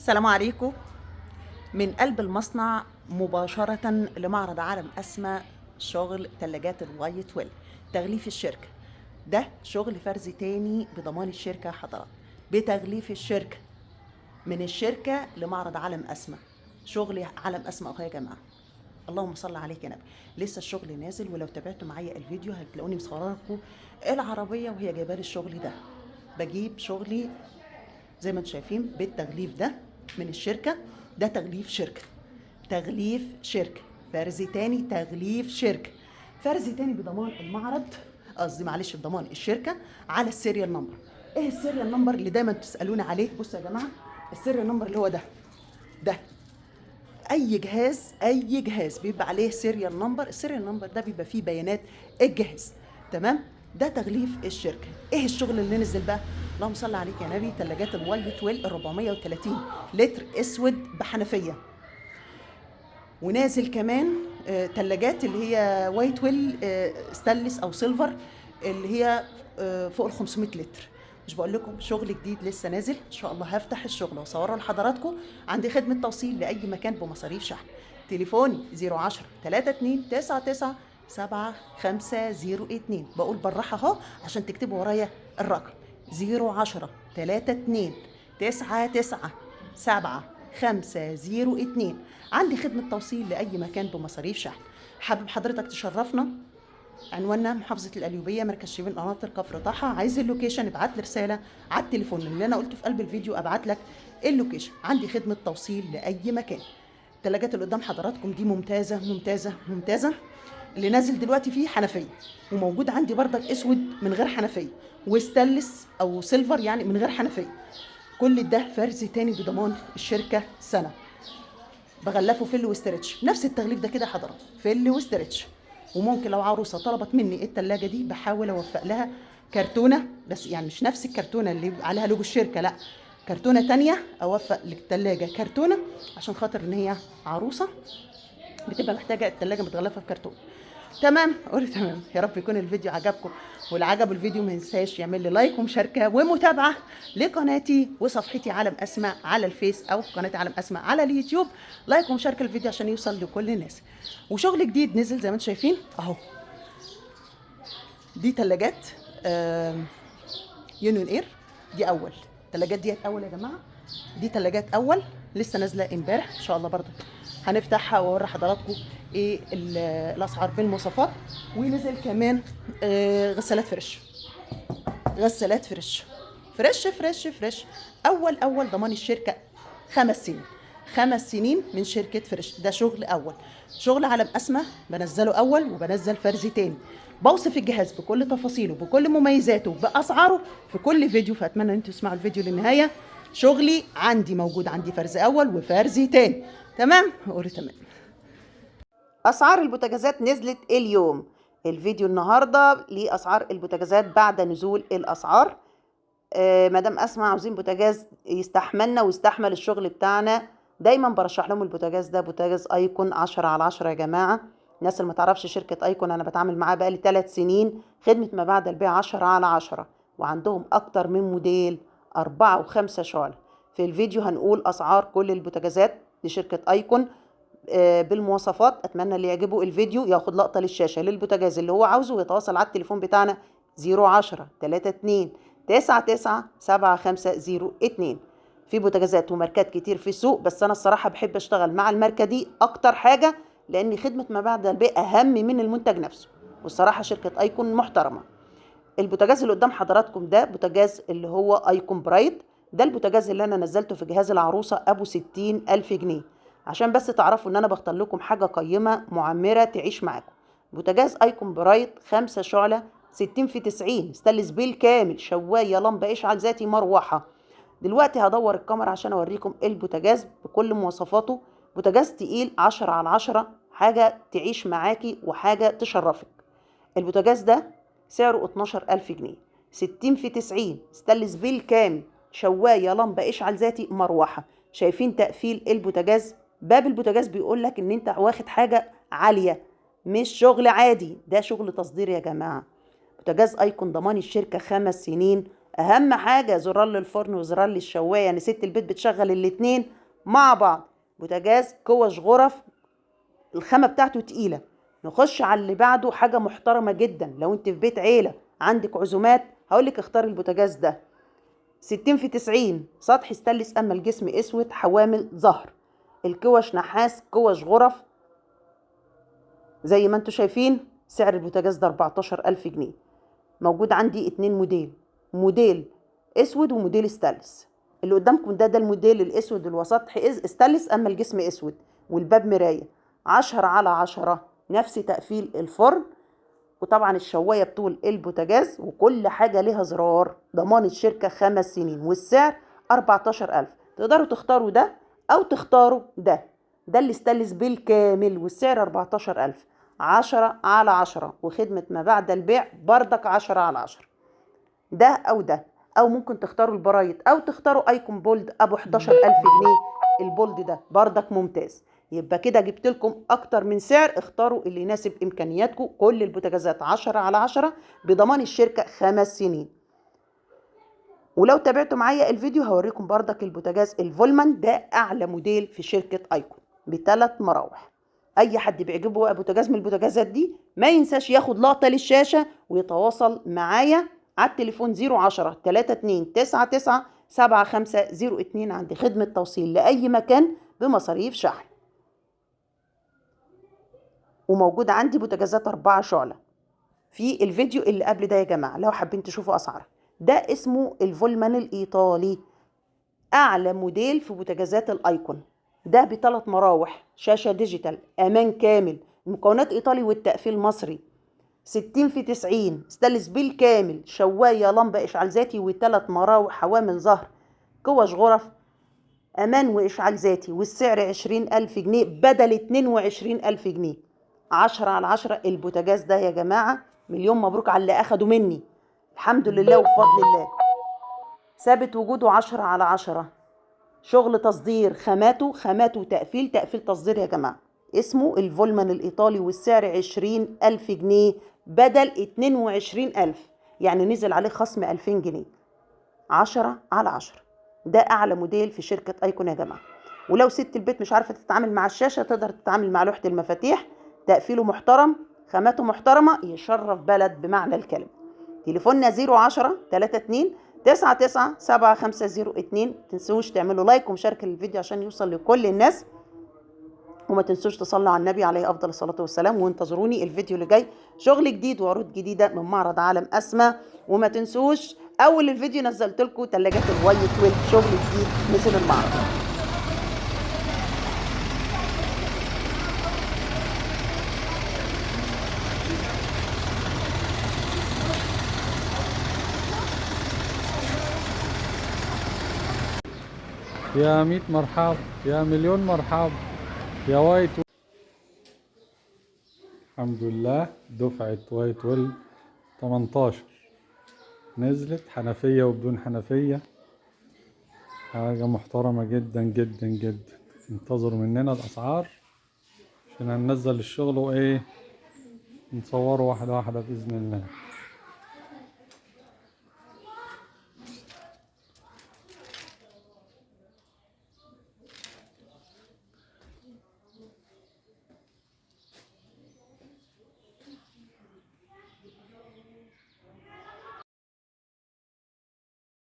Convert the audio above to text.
السلام عليكم. من قلب المصنع مباشرة لمعرض عالم أسماء، شغل ثلاجات الوايت ويل، تغليف الشركة. ده شغل فرز تاني بضمان الشركة يا حضرات، بتغليف الشركة من الشركة لمعرض عالم أسماء. شغل عالم أسماء أهو يا جماعة. اللهم صل عليك يا نبي. لسه الشغل نازل، ولو تابعتوا معايا الفيديو هتلاقوني مصوره لكم العربية وهي جايبه لي الشغل ده. بجيب شغلي زي ما انتم شايفين بالتغليف ده من الشركة. ده تغليف شركة، تغليف شركة، فرز تاني تغليف شركة، فرز تاني بضمان المعرض، قصدي معلش بضمان الشركة على السيريال نمبر. ايه السيريال نمبر اللي دايما تسألوني عليه؟ بصوا يا جماعة، السيريال نمبر اللي هو ده اي جهاز بيبقى عليه سيريال نمبر. السيريال نمبر ده بيبقى فيه بيانات الجهاز. تمام. ده تغليف الشركه. ايه الشغل اللي نزل بقى؟ اللهم صل عليك يا نبي. ثلاجات الوايت ويل 430 لتر اسود بحنفيه. ونازل كمان ثلاجات اللي هي وايت ويل ستانلس او سيلفر، اللي هي فوق ال 500 لتر. مش بقول لكم شغل جديد لسه نازل؟ ان شاء الله هفتح الشغل واصوره لحضراتكم. عندي خدمه توصيل لاي مكان بمصاريف شحن. تليفوني 010 32 99 7502. بقول بالراحه اهو عشان تكتبوا ورايا الرقم 010 32 99 7502. عندي خدمة توصيل لأي مكان بمصاريف شحن. حابب حضرتك تشرفنا؟ عنواننا محافظة القليوبية، مركز شبين قناطر، كفر طحا. عايز اللوكيشن ابعت لي رسالة على التليفون اللي أنا قلته في قلب الفيديو، أبعت لك اللوكيشن. عندي خدمة توصيل لأي مكان. التلاجات اللي قدام حضراتكم دي ممتازة ممتازة ممتازة. اللي نازل دلوقتي فيه حنفية، وموجود عندي بردك اسود من غير حنفية، وستانلس او سيلفر يعني من غير حنفية. كل ده فرز تاني بضمان الشركة سنة. بغلفه فل واسترتش، نفس التغليف ده كده حضرتك، فل واسترتش. وممكن لو عروسه طلبت مني التلاجة دي بحاول اوفق لها كرتونة، بس يعني مش نفس الكرتونة اللي عليها لوجو الشركة، لا، كرتونة تانية. اوفق للتلاجة كرتونة عشان خاطر ان هي عروسة بتبقى محتاجة التلاجة متغلفة في كرتون. تمام. قولي تمام. يا رب يكون الفيديو عجبكم، واللي عجب الفيديو ما ينساش يعمل لي لايك ومشاركه ومتابعه لقناتي وصفحتي عالم اسماء على الفيس، او قناتي عالم اسماء على اليوتيوب. لايك ومشاركه الفيديو عشان يوصل لكل الناس. وشغل جديد نزل زي ما انتم شايفين اهو. دي ثلاجات يونيون اير. دي اول ثلاجات، ديت اول يا جماعه. دي ثلاجات اول لسه نازله امبارح ان شاء الله. برضه هنفتحها واوري حضراتكم ايه الاسعار بالمواصفات. ونزل كمان غسالات فريش، غسالات فريش فريش فريش فريش. اول ضمان الشركه 5 سنين، 5 سنين من شركه فريش. ده شغل اول، شغل عالم اسماء. بنزله اول وبنزل فرز تاني، بوصف الجهاز بكل تفاصيله بكل مميزاته باسعاره في كل فيديو. فاتمنى ان انتوا تسمعوا الفيديو للنهايه. شغلي عندي موجود، عندي فرز اول وفرز تاني. تمام. قولي تمام. اسعار البوتاجازات نزلت اليوم. الفيديو النهارده لاسعار البوتاجازات بعد نزول الاسعار. مدام اسماء عاوزين بوتاجاز يستحملنا ويستحمل الشغل بتاعنا، دايما برشح لهم البوتاجاز ده، بوتاجاز ايكون 10/10 يا جماعه. الناس اللي ما تعرفش شركه ايكون، انا بتعامل معاها بقالي 3 سنين، خدمه ما بعد البيع 10/10. وعندهم اكتر من موديل 4 و5 شعل. في الفيديو هنقول اسعار كل البوتاجازات لشركه ايكون بالمواصفات. اتمنى اللي يعجبه الفيديو ياخد لقطه للشاشه للبوتاجاز اللي هو عاوزه، ويتواصل على التليفون بتاعنا 010 32 99 7502. في بوتاجازات وماركات كتير في السوق، بس انا الصراحه بحب اشتغل مع الماركه دي اكتر حاجه، لان خدمه ما بعد البيع اهم من المنتج نفسه. والصراحه شركه ايكون محترمه. البوتاجاز اللي قدام حضراتكم ده بوتاجاز اللي هو ايكون برايت. ده البوتاجاز اللي انا نزلته في جهاز العروسه ابو 60,000 جنيه، عشان بس تعرفوا ان انا بختار لكم حاجه قيمه معمره تعيش معاكم. بوتاجاز ايكون برايت 5 شعله 60 في 90 ستانلس بالكامل، شوايه، لمبه اشعال ذاتي، مروحه. دلوقتي هدور الكاميرا عشان اوريكم البوتاجاز بكل مواصفاته. بوتاجاز تقيل 10/10، حاجه تعيش معاكي وحاجه تشرفك. البوتاجاز ده سعره 12,000 جنيه، 60 في 90 ستانلس بالكامل، شوايه، لمبه اشعال ذاتي، مروحه. شايفين تقفيل البوتاجاز؟ باب البوتاجاز بيقول لك ان انت واخد حاجه عاليه، مش شغل عادي، ده شغل تصدير يا جماعه. بوتاجاز ايكون ضمان الشركه 5 سنين، اهم حاجه زرار للفرن وزرار للشوايه، يعني ست البيت بتشغل الاتنين مع بعض. بوتاجاز كوش غرف، الخامه بتاعته تقيله. نخش على اللي بعده، حاجه محترمه جدا. لو انت في بيت عيله عندك عزومات هقولك اختار البوتاجاز ده. 60 في 90، سطح ستانلس اما الجسم اسود، حوامل ظهر، الكوش نحاس، كوش غرف زي ما انتوا شايفين. سعر البوتاجاز ده 14,000 جنيه. موجود عندي اتنين موديل، موديل اسود وموديل ستانلس. اللي قدامكم ده الموديل الاسود، الوسط ستانلس اما الجسم اسود والباب مرايه. 10/10، نفس تقفيل الفرن. وطبعا الشوايه بطول البوتاجاز، وكل حاجه ليها زرار. ضمان الشركه 5 سنين، والسعر 14,000. تقدروا تختاروا ده او تختاروا ده. ده اللي ستانلس بالكامل والسعر 14,000. 10/10، وخدمة ما بعد البيع بردك 10/10. ده او ده، او ممكن تختاروا البرايت او تختاروا ايكون بولد ابو 11,000 جنيه. البولد ده بردك ممتاز. يبقى كده جبت لكم اكتر من سعر، اختاروا اللي يناسب امكانياتكم. كل البوتاجازات 10/10 بضمان الشركة 5 سنين. ولو تابعتوا معايا الفيديو هوريكم بردك البوتاجاز الفولمان ده، اعلى موديل في شركة ايكون، ب3 مراوح. اي حد بيعجبه بقى بوتاجاز من البوتاجازات دي ما ينساش ياخد لقطة للشاشة ويتواصل معايا على التليفون 010-3299-7502 عند خدمة توصيل لأي مكان بمصاريف شحن. وموجود عندي بوتاجازات 4 شعلة. في الفيديو اللي قبل ده يا جماعة لو حابين تشوفوا أسعار، ده اسمه الفولمان الإيطالي، أعلى موديل في بوتاجازات الأيكون. ده ب3 مراوح، شاشة ديجيتال، أمان كامل، المكونات إيطالي والتقفيل مصري. 60 في 90، ستانلس بالكامل، شواية لمبة إشعال ذاتي، و3 مراوح حوامل ظهر، كوش غرف، أمان وإشعال ذاتي. والسعر 20,000 جنيه بدل 22,000 جنيه. 10/10. البوتاجاز ده يا جماعة مليون مبروك على اللي أخدوا مني، الحمد لله وبفضل الله. ثابت وجوده 10/10. شغل تصدير، خاماته تقفيل تصدير يا جماعة. اسمه الفولمان الإيطالي، والسعر 20,000 جنيه بدل 22,000، يعني نزل عليه خصم 2,000 جنيه. 10/10. ده أعلى موديل في شركة أيكون يا جماعة. ولو ست البيت مش عارفة تتعامل مع الشاشة، تقدر تتعامل مع لوحة المفاتيح. تقفيله محترم، خاماته محترمة، يشرف بلد بمعنى الكلمة. تليفوننا 010-3299-7502. متنسوش تعملوا لايك ومشاركة للفيديو عشان يوصل لكل الناس. وما تنسوش تصلوا على النبي عليه أفضل الصلاة والسلام. وانتظروني الفيديو اللي جاي، شغل جديد وعروض جديدة من معرض عالم أسماء. وما تنسوش أول الفيديو نزلت لكم ثلاجات الواي 12، شغل جديد مثل المعرض. يا 100 مرحب، يا مليون مرحب، يا وايت. الحمد لله دفعة وايت ويل 18 نزلت، حنفية وبدون حنفية. حاجة محترمة جدا جدا جدا. انتظروا مننا الأسعار عشان هننزل الشغل وإيه نصوره واحدة واحدة بإذن الله.